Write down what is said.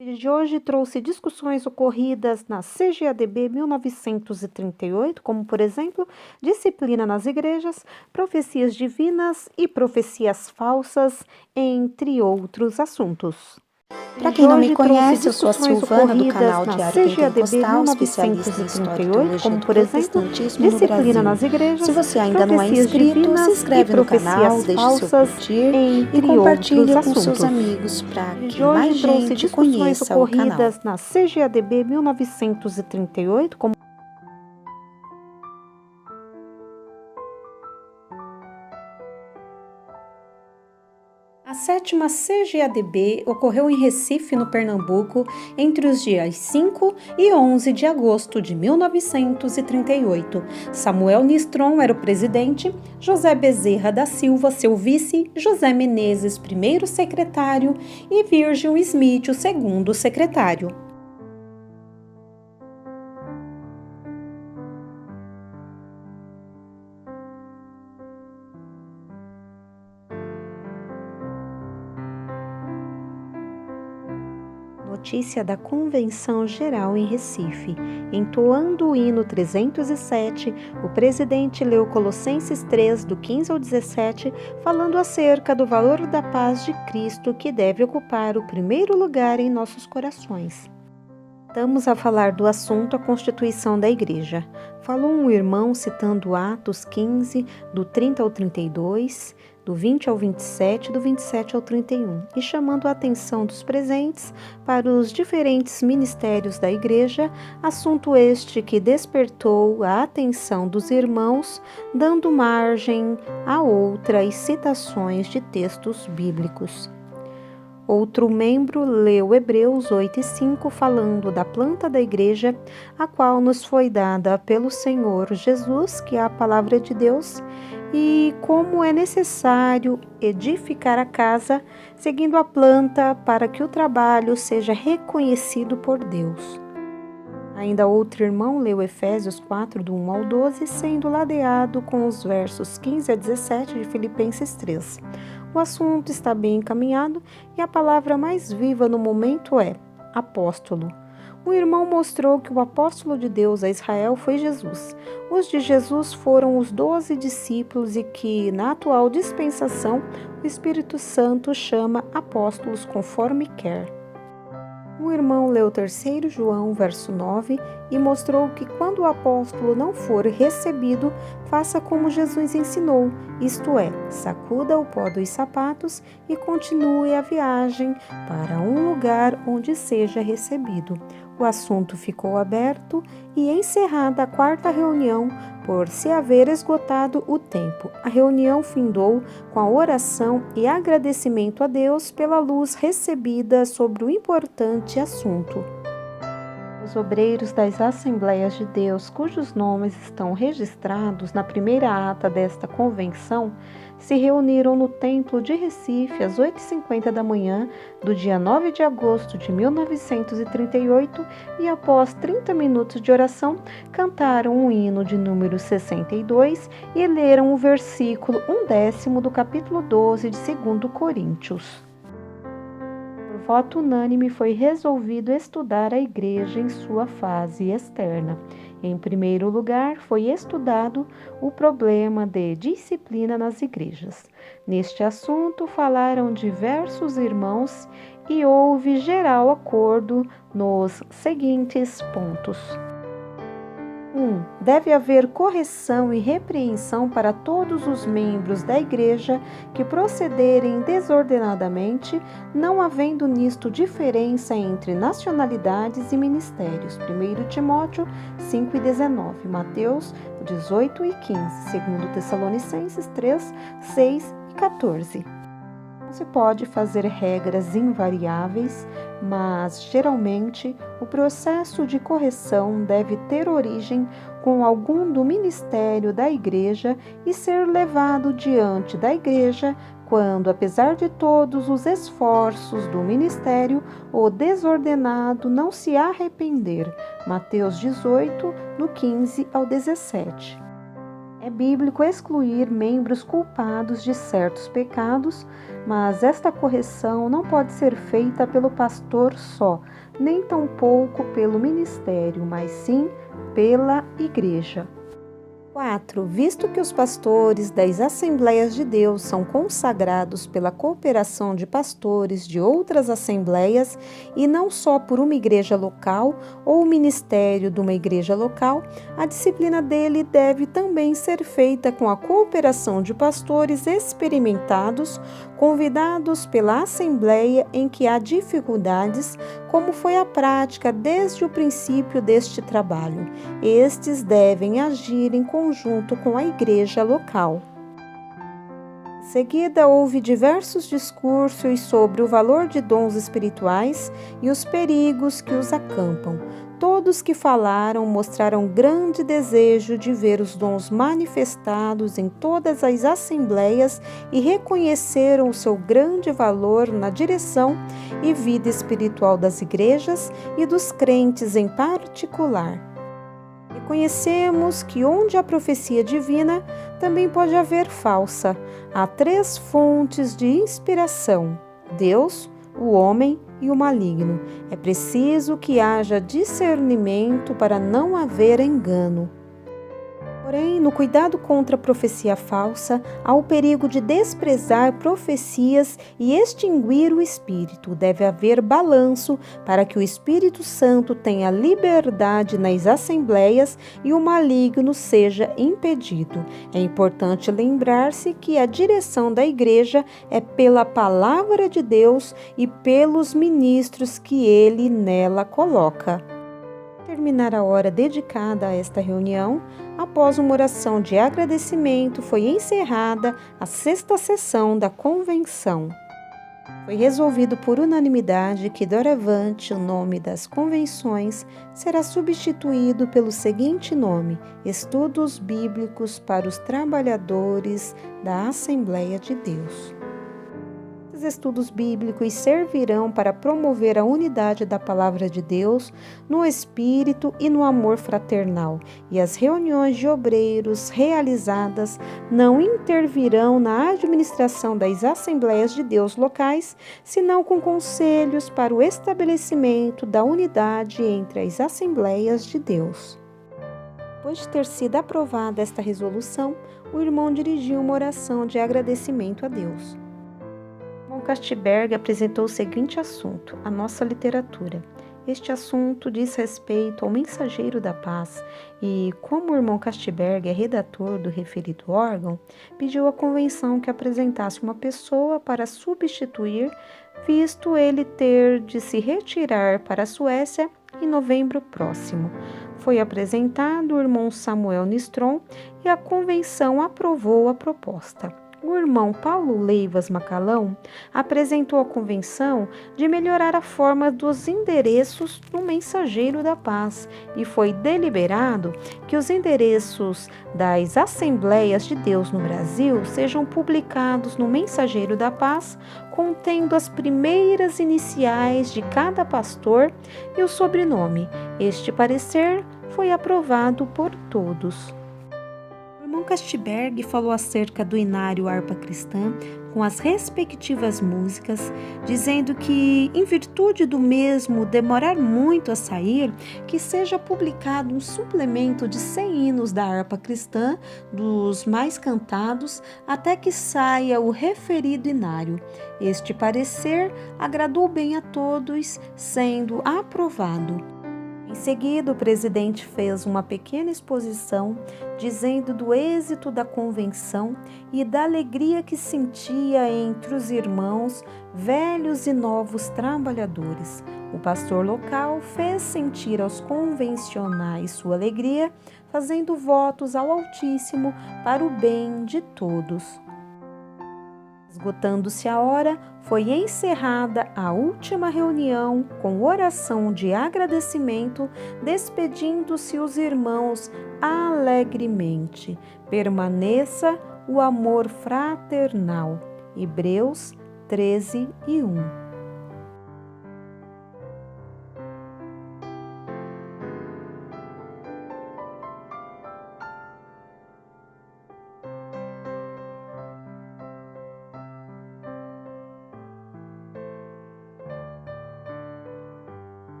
O vídeo de hoje trouxe discussões ocorridas na CGADB 1938, como, por exemplo, disciplina nas igrejas, profecias divinas e profecias falsas, entre outros assuntos. Para quem não me conhece, eu sou a Silvana do canal Diário Pentecostal, especialista em história e teologia como, do por exemplo, protestantismo no disciplina Brasil. nas igrejas, Se você ainda não é inscrito, se inscreve no canal, deixe seu curtir e compartilhe com seus amigos para que mais gente conheça o canal. Ocorridas na CGADB 1938, como a 7ª CGADB ocorreu em Recife, no Pernambuco, entre os dias 5 e 11 de agosto de 1938. Samuel Nistron era o presidente, José Bezerra da Silva, seu vice, José Menezes, primeiro secretário, e Virgil Smith, o segundo secretário. Notícia da Convenção Geral em Recife. Entoando o hino 307, o presidente leu Colossenses 3, do 15 ao 17, falando acerca do valor da paz de Cristo que deve ocupar o primeiro lugar em nossos corações. Estamos a falar do assunto a Constituição da Igreja. Falou um irmão citando Atos 15, do 30 ao 32, do 20 ao 27, do 27 ao 31, e chamando a atenção dos presentes para os diferentes ministérios da Igreja, assunto este que despertou a atenção dos irmãos, dando margem a outras citações de textos bíblicos. Outro membro leu Hebreus 8:5, falando da planta da igreja, a qual nos foi dada pelo Senhor Jesus, que é a palavra de Deus, e como é necessário edificar a casa, seguindo a planta, para que o trabalho seja reconhecido por Deus. Ainda outro irmão leu Efésios 4, do 1 ao 12, sendo ladeado com os versos 15 a 17 de Filipenses 3. O assunto está bem encaminhado e a palavra mais viva no momento é apóstolo. O irmão mostrou que o apóstolo de Deus a Israel foi Jesus. Os de Jesus foram os 12 discípulos e que, na atual dispensação, o Espírito Santo chama apóstolos conforme quer. O irmão leu 3 João, verso 9, e mostrou que quando o apóstolo não for recebido, faça como Jesus ensinou, isto é, sacuda o pó dos sapatos e continue a viagem para um lugar onde seja recebido. O assunto ficou aberto e encerrada a 4ª reunião, por se haver esgotado o tempo. A reunião findou com a oração e agradecimento a Deus pela luz recebida sobre o importante assunto. Os obreiros das Assembleias de Deus, cujos nomes estão registrados na primeira ata desta convenção, se reuniram no Templo de Recife às 8h50 da manhã do dia 9 de agosto de 1938 e, após 30 minutos de oração, cantaram o hino de número 62 e leram o versículo 1/10 do capítulo 12 de 2 Coríntios. Por voto unânime foi resolvido estudar a igreja em sua fase externa. Em primeiro lugar, foi estudado o problema de disciplina nas igrejas. Neste assunto, falaram diversos irmãos e houve geral acordo nos seguintes pontos. 1. Deve haver correção e repreensão para todos os membros da Igreja que procederem desordenadamente, não havendo nisto diferença entre nacionalidades e ministérios. 1 Timóteo 5:19, Mateus 18:15, 2 Tessalonicenses 3, 6 e 14. Não se pode fazer regras invariáveis, mas, geralmente, o processo de correção deve ter origem com algum do ministério da Igreja e ser levado diante da Igreja quando, apesar de todos os esforços do ministério, o desordenado não se arrepender. Mateus 18, do 15 ao 17. É bíblico excluir membros culpados de certos pecados, mas esta correção não pode ser feita pelo pastor só, nem tampouco pelo ministério, mas sim pela igreja. 4. Visto que os pastores das Assembleias de Deus são consagrados pela cooperação de pastores de outras assembleias e não só por uma igreja local ou o ministério de uma igreja local, a disciplina dele deve também ser feita com a cooperação de pastores experimentados, convidados pela assembleia em que há dificuldades, como foi a prática desde o princípio deste trabalho. Estes devem agir em conjunto com a igreja local. Em seguida, houve diversos discursos sobre o valor de dons espirituais e os perigos que os acampam. Todos que falaram mostraram grande desejo de ver os dons manifestados em todas as assembleias e reconheceram o seu grande valor na direção e vida espiritual das igrejas e dos crentes em particular. Reconhecemos que onde há profecia divina, também pode haver falsa. Há 3 fontes de inspiração: Deus, o homem e o maligno. É preciso que haja discernimento para não haver engano. Porém, no cuidado contra a profecia falsa, há o perigo de desprezar profecias e extinguir o Espírito. Deve haver balanço para que o Espírito Santo tenha liberdade nas assembleias e o maligno seja impedido. É importante lembrar-se que a direção da igreja é pela palavra de Deus e pelos ministros que ele nela coloca. Terminar a hora dedicada a esta reunião, após uma oração de agradecimento, foi encerrada a 6ª sessão da convenção. Foi resolvido por unanimidade que doravante o nome das convenções será substituído pelo seguinte nome: Estudos Bíblicos para os Trabalhadores da Assembleia de Deus. Esses estudos bíblicos servirão para promover a unidade da palavra de Deus no espírito e no amor fraternal, e as reuniões de obreiros realizadas não intervirão na administração das Assembleias de Deus locais, senão com conselhos para o estabelecimento da unidade entre as Assembleias de Deus. Depois de ter sido aprovada esta resolução, o irmão dirigiu uma oração de agradecimento a Deus. O Castberg apresentou o seguinte assunto: a nossa literatura. Este assunto diz respeito ao mensageiro da paz e, como o irmão Castberg é redator do referido órgão, pediu à convenção que apresentasse uma pessoa para substituir, visto ele ter de se retirar para a Suécia em novembro próximo. Foi apresentado o irmão Samuel Nistron e a convenção aprovou a proposta. O irmão Paulo Leivas Macalão apresentou à convenção de melhorar a forma dos endereços no Mensageiro da Paz e foi deliberado que os endereços das Assembleias de Deus no Brasil sejam publicados no Mensageiro da Paz, contendo as primeiras iniciais de cada pastor e o sobrenome. Este parecer foi aprovado por todos. O irmão Castberg falou acerca do inário Harpa Cristã com as respectivas músicas, dizendo que, em virtude do mesmo demorar muito a sair, que seja publicado um suplemento de 100 hinos da harpa cristã, dos mais cantados, até que saia o referido inário. Este parecer agradou bem a todos, sendo aprovado. Em seguida, o presidente fez uma pequena exposição dizendo do êxito da convenção e da alegria que sentia entre os irmãos, velhos e novos trabalhadores. O pastor local fez sentir aos convencionais sua alegria, fazendo votos ao Altíssimo para o bem de todos. Esgotando-se a hora, foi encerrada a última reunião com oração de agradecimento, despedindo-se os irmãos alegremente. Permaneça o amor fraternal. Hebreus 13:1.